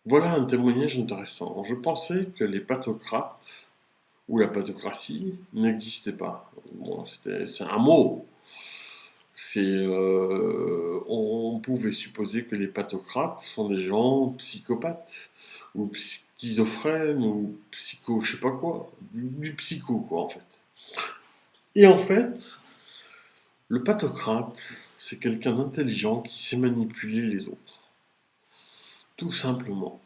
Voilà un témoignage intéressant. Je pensais que les pathocrates ou la pathocratie n'existait pas. Bon, c'est un mot. On pouvait supposer que les pathocrates sont des gens psychopathes ou schizophrènes ou psycho, je sais pas quoi, du psycho quoi en fait. Et en fait, le pathocrate, c'est quelqu'un d'intelligent qui sait manipuler les autres, tout simplement,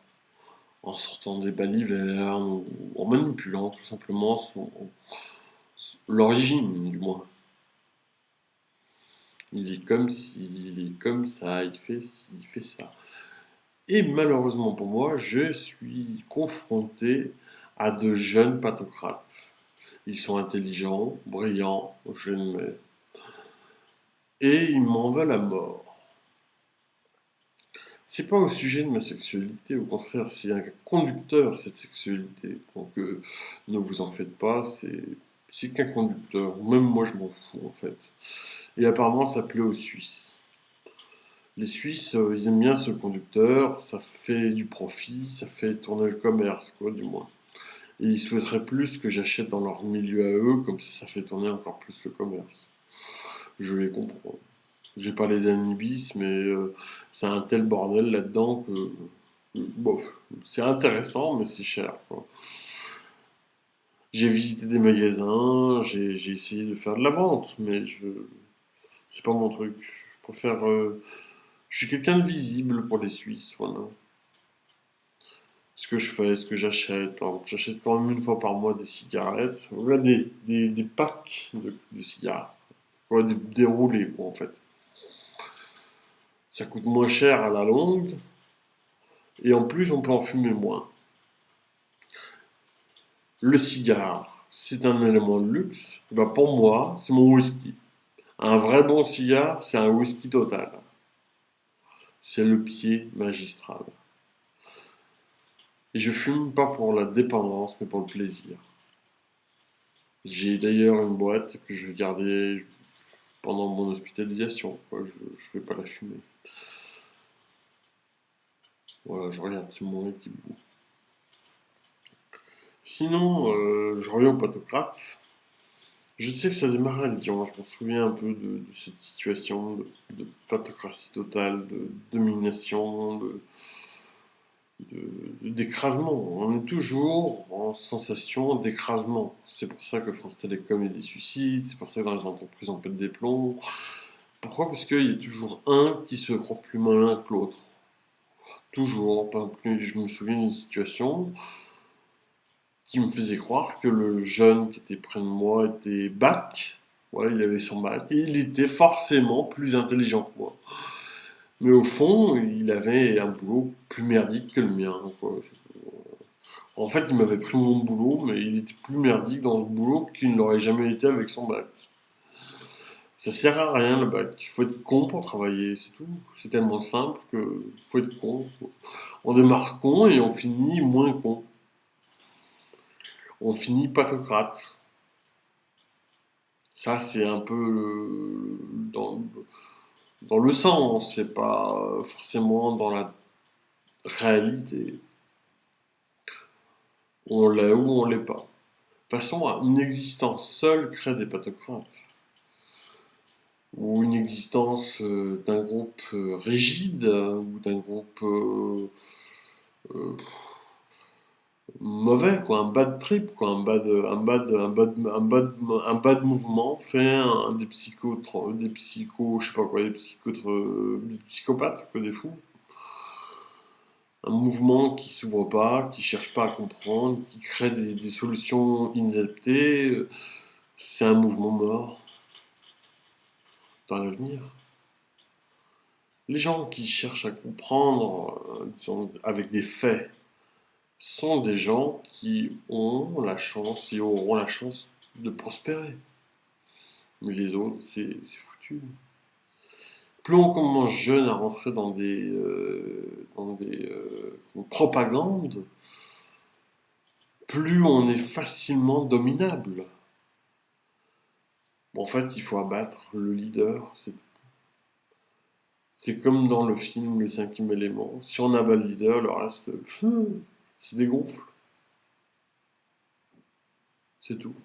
en sortant des balivernes ou en manipulant tout simplement l'origine du moins. Il est comme ça, il fait ci, il fait ça. Et malheureusement pour moi, je suis confronté à de jeunes pathocrates. Ils sont intelligents, brillants, je l'admets, et ils m'en veulent à mort. C'est pas au sujet de ma sexualité, au contraire, c'est un conducteur cette sexualité. Donc ne vous en faites pas, c'est qu'un conducteur. Même moi je m'en fous en fait. Et apparemment ça plaît aux Suisses. Les Suisses, ils aiment bien ce conducteur, ça fait du profit, ça fait tourner le commerce, quoi, du moins. Et ils souhaiteraient plus que j'achète dans leur milieu à eux, comme ça fait tourner encore plus le commerce. Je les comprends. J'ai parlé d'Anibis, mais c'est un tel bordel là-dedans que bof, c'est intéressant, mais c'est cher, quoi. J'ai visité des magasins, j'ai essayé de faire de la vente, mais c'est pas mon truc. Je préfère. Je suis quelqu'un de visible pour les Suisses, voilà. Ce que je fais, ce que j'achète. Alors, j'achète quand même une fois par mois des cigarettes. Voilà des packs de cigares. Ouais, des roulés, quoi, en fait. Ça coûte moins cher à la longue. Et en plus, on peut en fumer moins. Le cigare, c'est un élément de luxe. Et ben pour moi, c'est mon whisky. Un vrai bon cigare, c'est un whisky total. C'est le pied magistral. Et je fume pas pour la dépendance, mais pour le plaisir. J'ai d'ailleurs une boîte que je vais garder pendant mon hospitalisation, quoi. Je vais pas la fumer. Voilà, je regarde, c'est mon équipe. Sinon, je reviens au pathocrate. Je sais que ça démarre à Lyon, je m'en souviens un peu de cette situation de pathocratie totale, de domination, d'écrasement. On est toujours en sensation d'écrasement. C'est pour ça que France Télécom est des suicides, c'est pour ça que dans les entreprises on pète des plombs. Pourquoi? Parce qu'il y a toujours un qui se croit plus malin que l'autre. Toujours. Par exemple, je me souviens d'une situation qui me faisait croire que le jeune qui était près de moi était bac. Voilà, il avait son bac et il était forcément plus intelligent que moi. Mais au fond, il avait un boulot plus merdique que le mien, quoi. En fait, il m'avait pris mon boulot, mais il était plus merdique dans ce boulot qu'il ne l'aurait jamais été avec son bac. Ça sert à rien le bac. Il faut être con pour travailler, c'est tout. C'est tellement simple que faut être con. On démarre con et on finit moins con. On finit pathocrate. Ça, c'est un peu dans le sens, c'est pas forcément dans la réalité. On l'est ou on l'est pas. De toute façon, une existence seule crée des pathocrates. Ou une existence d'un groupe rigide ou d'un groupe euh, mauvais, quoi, un bad trip, quoi, un bad mouvement fait des psychos, je sais pas quoi, des psychopathes, quoi, des fous. Un mouvement qui s'ouvre pas, qui cherche pas à comprendre, qui crée des solutions inadaptées. C'est un mouvement mort dans l'avenir. Les gens qui cherchent à comprendre, disons, avec des faits, sont des gens qui ont la chance et auront la chance de prospérer. Mais les autres, c'est foutu. Plus on commence jeune à rentrer dans des propagandes, plus on est facilement dominable. Bon, en fait, il faut abattre le leader. C'est comme dans le film Le cinquième élément. Si on abat le leader, le reste, se dégonfle. C'est tout.